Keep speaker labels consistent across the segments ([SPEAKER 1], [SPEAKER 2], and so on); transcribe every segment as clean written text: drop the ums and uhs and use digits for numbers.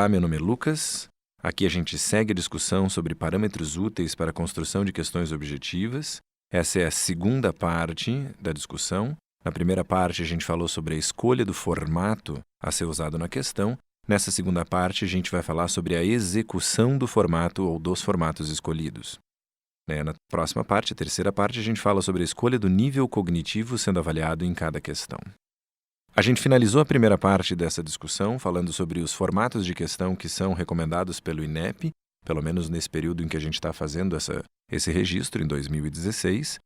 [SPEAKER 1] Olá, meu nome é Lucas. Aqui a gente segue a discussão sobre parâmetros úteis para a construção de questões objetivas. Essa é a segunda parte da discussão. Na primeira parte, a gente falou sobre a escolha do formato a ser usado na questão. Nessa segunda parte, a gente vai falar sobre a execução do formato ou dos formatos escolhidos. Na próxima parte, a terceira parte, a gente fala sobre a escolha do nível cognitivo sendo avaliado em cada questão. A gente finalizou a primeira parte dessa discussão falando sobre os formatos de questão que são recomendados pelo INEP, pelo menos nesse período em que a gente está fazendo esse registro, em 2016.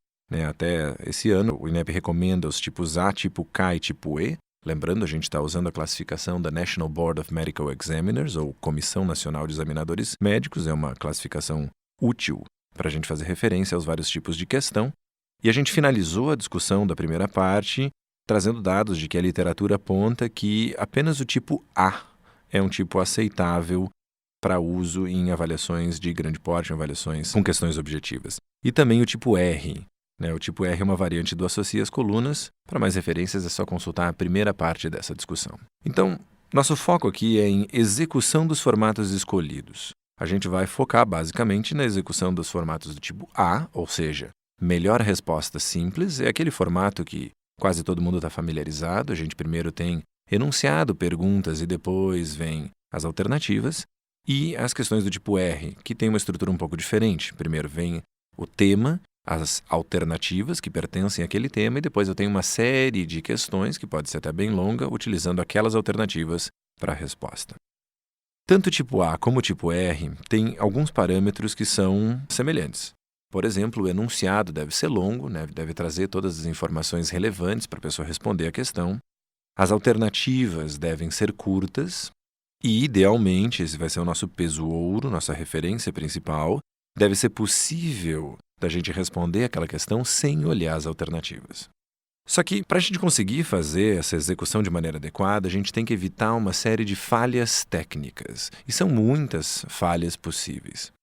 [SPEAKER 1] Até esse ano, o INEP recomenda os tipos A, tipo K e tipo E. Lembrando, a gente está usando a classificação da National Board of Medical Examiners, ou Comissão Nacional de Examinadores Médicos. É uma classificação útil para a gente fazer referência aos vários tipos de questão. E a gente finalizou a discussão da primeira parte trazendo dados de que a literatura aponta que apenas o tipo A é um tipo aceitável para uso em avaliações de grande porte, em avaliações com questões objetivas. E também o tipo R. O tipo R é uma variante do associa as colunas. Para mais referências é só consultar a primeira parte dessa discussão. Então, nosso foco aqui é em execução dos formatos escolhidos. A gente vai focar basicamente na execução dos formatos do tipo A, ou seja, melhor resposta simples, é aquele formato que quase todo mundo está familiarizado. A gente primeiro tem enunciado, perguntas e depois vem as alternativas. E as questões do tipo R, que tem uma estrutura um pouco diferente. Primeiro vem o tema, as alternativas que pertencem àquele tema e depois eu tenho uma série de questões, que pode ser até bem longa, utilizando aquelas alternativas para a resposta. Tanto o tipo A como o tipo R têm alguns parâmetros que são semelhantes. Por exemplo, o enunciado deve ser longo, deve trazer todas as informações relevantes para a pessoa responder a questão. As alternativas devem ser curtas e, idealmente, esse vai ser o nosso peso ouro, nossa referência principal, deve ser possível da gente responder aquela questão sem olhar as alternativas. Só que, para a gente conseguir fazer essa execução de maneira adequada, a gente tem que evitar uma série de falhas técnicas. E são muitas falhas possíveis.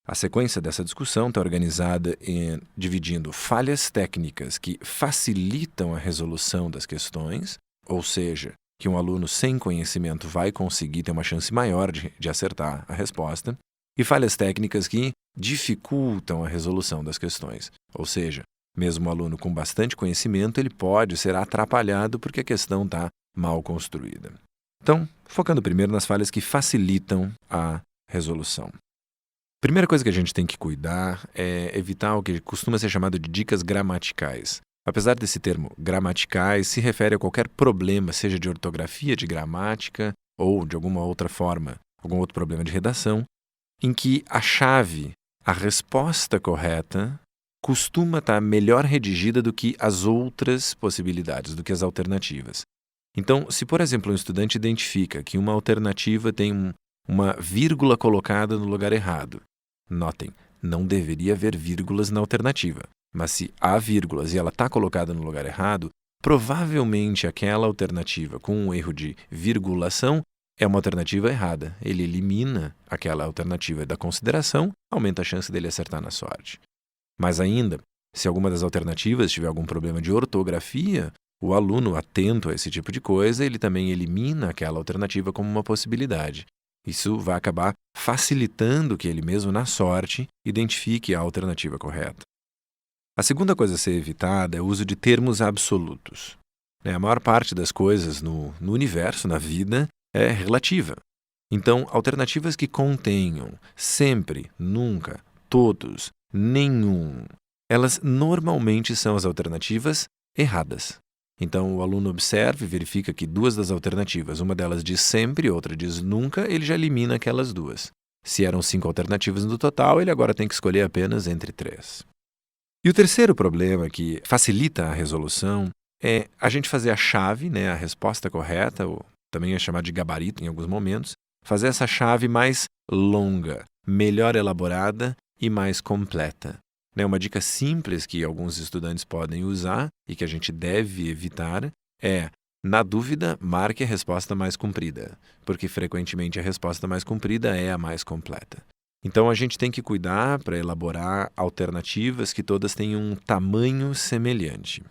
[SPEAKER 1] A sequência dessa discussão está organizada dividindo falhas técnicas que facilitam a resolução das questões, ou seja, que um aluno sem conhecimento vai conseguir ter uma chance maior de acertar a resposta, e falhas técnicas que dificultam a resolução das questões, ou seja, mesmo um aluno com bastante conhecimento, ele pode ser atrapalhado porque a questão está mal construída. Então, focando primeiro nas falhas que facilitam a resolução. Primeira coisa que a gente tem que cuidar é evitar o que costuma ser chamado de dicas gramaticais. Apesar desse termo gramaticais, se refere a qualquer problema, seja de ortografia, de gramática ou de alguma outra forma, algum outro problema de redação, em que a chave, a resposta correta, costuma estar melhor redigida do que as outras possibilidades, do que as alternativas. Então, se, por exemplo, um estudante identifica que uma alternativa tem uma vírgula colocada no lugar errado, notem, não deveria haver vírgulas na alternativa, mas se há vírgulas e ela está colocada no lugar errado, provavelmente aquela alternativa com um erro de virgulação é uma alternativa errada. Ele elimina aquela alternativa da consideração, aumenta a chance dele acertar na sorte. Mais ainda, se alguma das alternativas tiver algum problema de ortografia, o aluno atento a esse tipo de coisa, ele também elimina aquela alternativa como uma possibilidade. Isso vai acabar facilitando que ele mesmo, na sorte, identifique a alternativa correta. A segunda coisa a ser evitada é o uso de termos absolutos. A maior parte das coisas no universo, na vida, é relativa. Então, alternativas que contenham sempre, nunca, todos, nenhum, elas normalmente são as alternativas erradas. Então, o aluno observa e verifica que duas das alternativas, uma delas diz sempre, outra diz nunca, ele já elimina aquelas duas. Se eram 5 alternativas no total, ele agora tem que escolher apenas entre 3. E o terceiro problema que facilita a resolução é a gente fazer a chave, a resposta correta, ou também é chamado de gabarito em alguns momentos, fazer essa chave mais longa, melhor elaborada e mais completa. Uma dica simples que alguns estudantes podem usar e que a gente deve evitar é, na dúvida, marque a resposta mais comprida, porque frequentemente a resposta mais comprida é a mais completa. Então a gente tem que cuidar para elaborar alternativas que todas tenham um tamanho semelhante.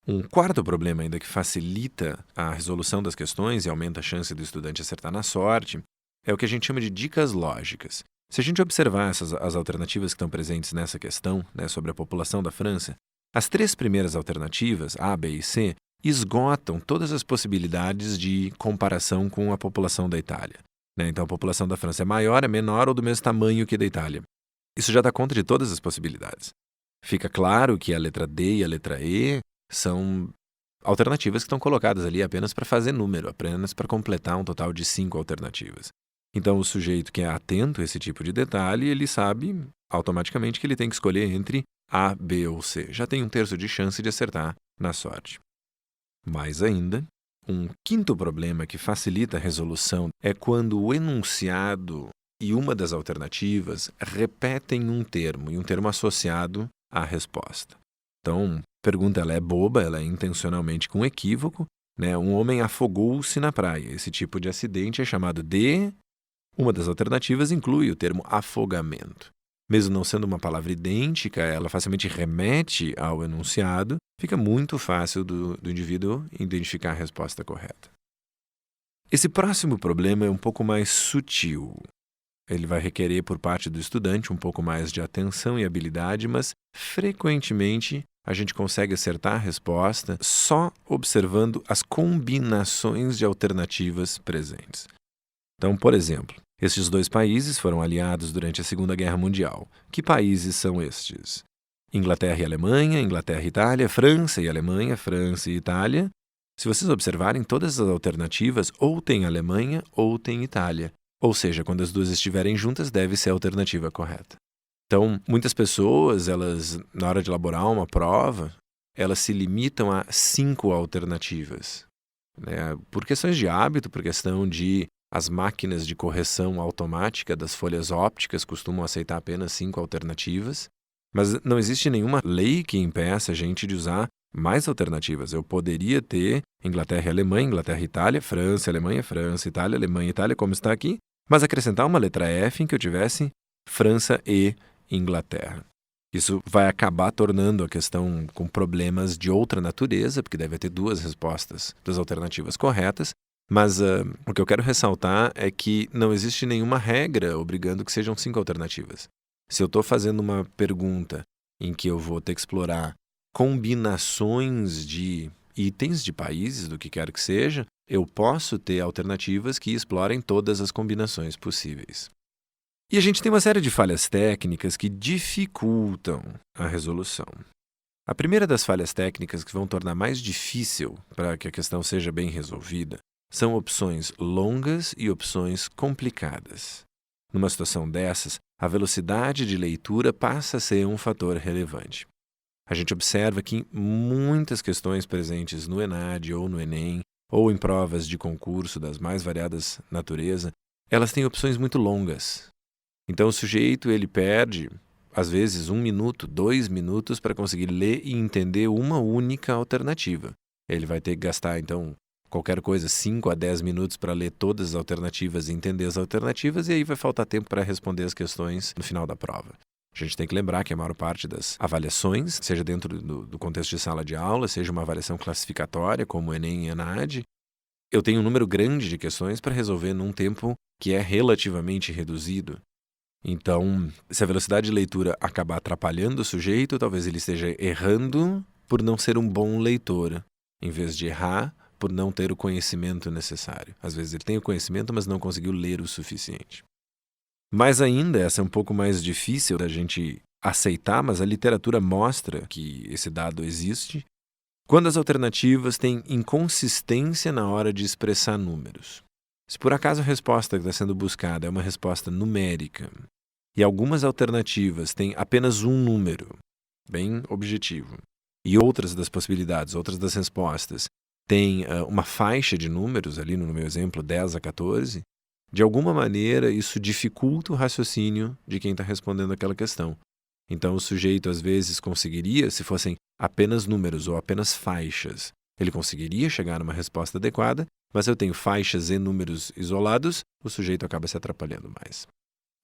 [SPEAKER 1] Um quarto problema ainda que facilita a resolução das questões e aumenta a chance do estudante acertar na sorte é o que a gente chama de dicas lógicas. Se a gente observar as alternativas que estão presentes nessa questão, né, sobre a população da França, as 3 primeiras alternativas, A, B e C, esgotam todas as possibilidades de comparação com a população da Itália, né? Então, a população da França é maior, é menor ou do mesmo tamanho que a da Itália. Isso já dá conta de todas as possibilidades. Fica claro que a letra D e a letra E são alternativas que estão colocadas ali apenas para fazer número, apenas para completar um total de 5 alternativas. Então, o sujeito que é atento a esse tipo de detalhe, ele sabe automaticamente que ele tem que escolher entre A, B ou C. Já tem 1/3 de chance de acertar na sorte. Mais ainda, um quinto problema que facilita a resolução é quando o enunciado e uma das alternativas repetem um termo, e um termo associado à resposta. Então, a pergunta ela é boba, ela é intencionalmente com equívoco, né? Um homem afogou-se na praia. Esse tipo de acidente é chamado de... Uma das alternativas inclui o termo afogamento. Mesmo não sendo uma palavra idêntica, ela facilmente remete ao enunciado, fica muito fácil do indivíduo identificar a resposta correta. Esse próximo problema é um pouco mais sutil. Ele vai requerer por parte do estudante um pouco mais de atenção e habilidade, mas frequentemente a gente consegue acertar a resposta só observando as combinações de alternativas presentes. Então, por exemplo, estes 2 países foram aliados durante a Segunda Guerra Mundial. Que países são estes? Inglaterra e Alemanha, Inglaterra e Itália, França e Alemanha, França e Itália. Se vocês observarem, todas as alternativas ou tem Alemanha ou tem Itália. Ou seja, quando as duas estiverem juntas, deve ser a alternativa correta. Então, muitas pessoas, elas, na hora de elaborar uma prova, elas se limitam a 5 alternativas, né? Por questões de hábito, por questão de as máquinas de correção automática das folhas ópticas costumam aceitar apenas 5 alternativas, mas não existe nenhuma lei que impeça a gente de usar mais alternativas. Eu poderia ter Inglaterra e Alemanha, Inglaterra e Itália, França, Alemanha, Alemanha, Itália, como está aqui, mas acrescentar uma letra F em que eu tivesse França e Inglaterra. Isso vai acabar tornando a questão com problemas de outra natureza, porque deve ter 2 respostas, 2 alternativas corretas, mas o que eu quero ressaltar é que não existe nenhuma regra obrigando que sejam 5 alternativas. Se eu estou fazendo uma pergunta em que eu vou ter que explorar combinações de itens de países, do que quer que seja, eu posso ter alternativas que explorem todas as combinações possíveis. E a gente tem uma série de falhas técnicas que dificultam a resolução. A primeira das falhas técnicas que vão tornar mais difícil para que a questão seja bem resolvida são opções longas e opções complicadas. Numa situação dessas, a velocidade de leitura passa a ser um fator relevante. A gente observa que muitas questões presentes no ENAD ou no Enem, ou em provas de concurso das mais variadas natureza, elas têm opções muito longas. Então o sujeito ele perde, às vezes, 1 minuto, 2 minutos para conseguir ler e entender uma única alternativa. Ele vai ter que gastar, então, qualquer coisa, 5 a 10 minutos para ler todas as alternativas e entender as alternativas, e aí vai faltar tempo para responder as questões no final da prova. A gente tem que lembrar que a maior parte das avaliações, seja dentro do contexto de sala de aula, seja uma avaliação classificatória, como o Enem e ENAD, eu tenho um número grande de questões para resolver num tempo que é relativamente reduzido. Então, se a velocidade de leitura acabar atrapalhando o sujeito, talvez ele esteja errando por não ser um bom leitor, em vez de errar por não ter o conhecimento necessário. Às vezes ele tem o conhecimento, mas não conseguiu ler o suficiente. Mais ainda, essa é um pouco mais difícil da gente aceitar, mas a literatura mostra que esse dado existe, quando as alternativas têm inconsistência na hora de expressar números. Se por acaso a resposta que está sendo buscada é uma resposta numérica e algumas alternativas têm apenas um número, bem objetivo, e outras das possibilidades, outras das respostas, têm uma faixa de números, ali no meu exemplo, 10 a 14, de alguma maneira isso dificulta o raciocínio de quem está respondendo aquela questão. Então o sujeito às vezes conseguiria, se fossem apenas números ou apenas faixas, ele conseguiria chegar numa resposta adequada, mas eu tenho faixas e números isolados, o sujeito acaba se atrapalhando mais.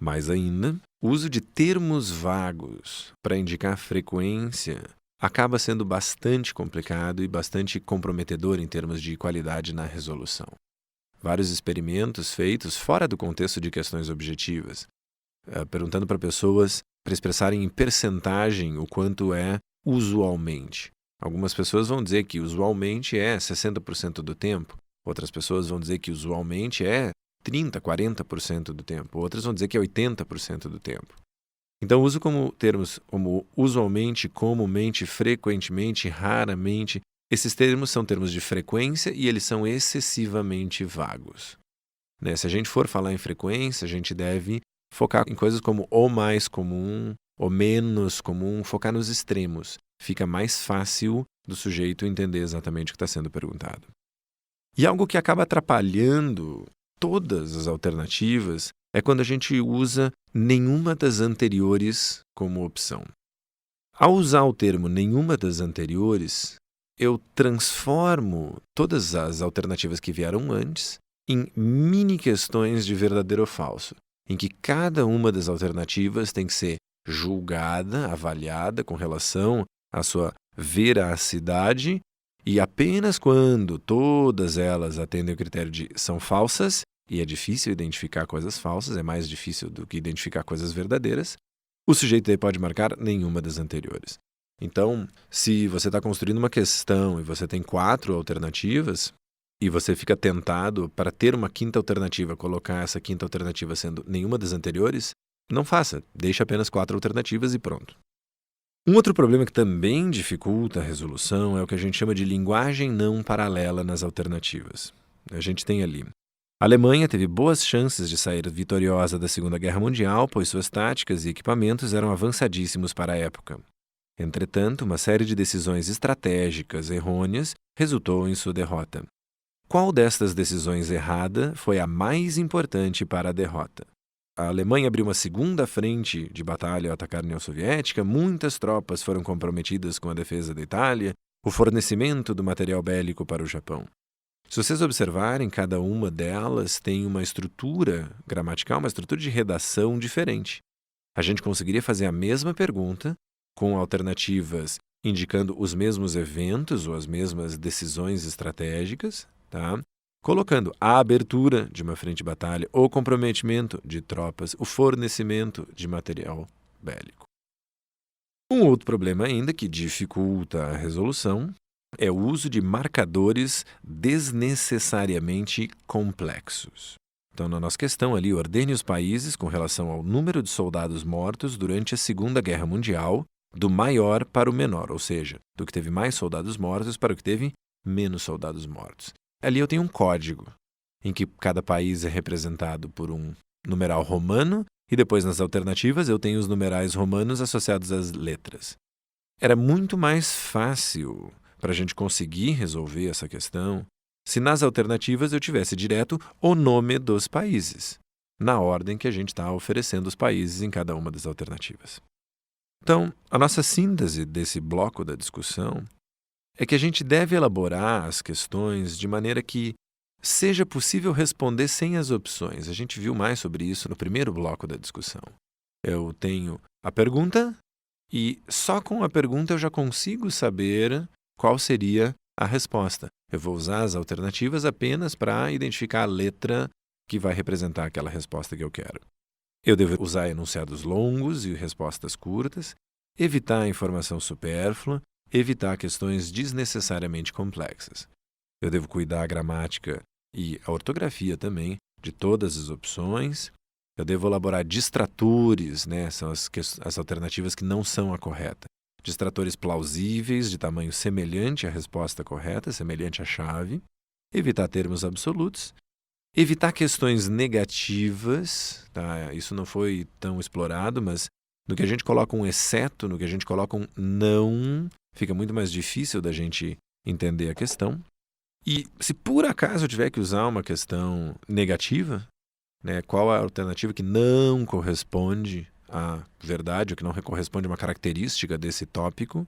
[SPEAKER 1] Mais ainda, o uso de termos vagos para indicar frequência acaba sendo bastante complicado e bastante comprometedor em termos de qualidade na resolução. vários experimentos feitos fora do contexto de questões objetivas, perguntando para pessoas para expressarem em percentagem o quanto é usualmente. Algumas pessoas vão dizer que usualmente é 60% do tempo, outras pessoas vão dizer que usualmente é 30%, 40% do tempo, outras vão dizer que é 80% do tempo. Então, uso como termos como usualmente, comumente, frequentemente, raramente. Esses termos são termos de frequência e eles são excessivamente vagos. Se a gente for falar em frequência, a gente deve focar em coisas como o mais comum, o menos comum, focar nos extremos. Fica mais fácil do sujeito entender exatamente o que está sendo perguntado. E algo que acaba atrapalhando todas as alternativas é quando a gente usa nenhuma das anteriores como opção. Ao usar o termo nenhuma das anteriores, eu transformo todas as alternativas que vieram antes em mini questões de verdadeiro ou falso, em que cada uma das alternativas tem que ser julgada, avaliada com relação à sua veracidade, e apenas quando todas elas atendem o critério de são falsas, e é difícil identificar coisas falsas, é mais difícil do que identificar coisas verdadeiras, o sujeito aí pode marcar nenhuma das anteriores. Então, se você está construindo uma questão e você tem 4 alternativas, e você fica tentado para ter uma quinta alternativa, colocar essa quinta alternativa sendo nenhuma das anteriores, não faça, deixe apenas 4 alternativas e pronto. Um outro problema que também dificulta a resolução é o que a gente chama de linguagem não paralela nas alternativas. A gente tem ali: a Alemanha teve boas chances de sair vitoriosa da Segunda Guerra Mundial, pois suas táticas e equipamentos eram avançadíssimos para a época. Entretanto, uma série de decisões estratégicas errôneas resultou em sua derrota. Qual destas decisões errada foi a mais importante para a derrota? A Alemanha abriu uma segunda frente de batalha ao atacar a União Soviética, muitas tropas foram comprometidas com a defesa da Itália, o fornecimento do material bélico para o Japão. Se vocês observarem, cada uma delas tem uma estrutura gramatical, uma estrutura de redação diferente. A gente conseguiria fazer a mesma pergunta com alternativas indicando os mesmos eventos ou as mesmas decisões estratégicas, tá? Colocando a abertura de uma frente de batalha, o comprometimento de tropas, o fornecimento de material bélico. Um outro problema ainda que dificulta a resolução é o uso de marcadores desnecessariamente complexos. Então, na nossa questão ali, ordene os países com relação ao número de soldados mortos durante a Segunda Guerra Mundial, do maior para o menor, ou seja, do que teve mais soldados mortos para o que teve menos soldados mortos. Ali eu tenho um código, em que cada país é representado por um numeral romano e depois nas alternativas eu tenho os numerais romanos associados às letras. Era muito mais fácil para a gente conseguir resolver essa questão se nas alternativas eu tivesse direto o nome dos países, na ordem que a gente está oferecendo os países em cada uma das alternativas. Então, a nossa síntese desse bloco da discussão é que a gente deve elaborar as questões de maneira que seja possível responder sem as opções. A gente viu mais sobre isso no primeiro bloco da discussão. Eu tenho a pergunta e só com a pergunta eu já consigo saber qual seria a resposta. Eu vou usar as alternativas apenas para identificar a letra que vai representar aquela resposta que eu quero. Eu devo usar enunciados longos e respostas curtas, evitar a informação supérflua, evitar questões desnecessariamente complexas. Eu devo cuidar a gramática e a ortografia também de todas as opções. Eu devo elaborar distratores, são as alternativas que não são a correta. Distratores plausíveis, de tamanho semelhante à resposta correta, semelhante à chave. Evitar termos absolutos. Evitar questões negativas, tá? Isso não foi tão explorado, mas no que a gente coloca um exceto, no que a gente coloca um não, fica muito mais difícil da gente entender a questão. E se por acaso eu tiver que usar uma questão negativa, qual a alternativa que não corresponde à verdade, ou que não corresponde a uma característica desse tópico,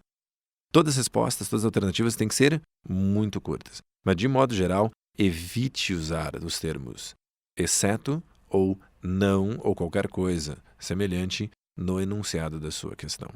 [SPEAKER 1] todas as respostas, todas as alternativas têm que ser muito curtas. Mas, de modo geral, evite usar os termos exceto ou não ou qualquer coisa semelhante no enunciado da sua questão.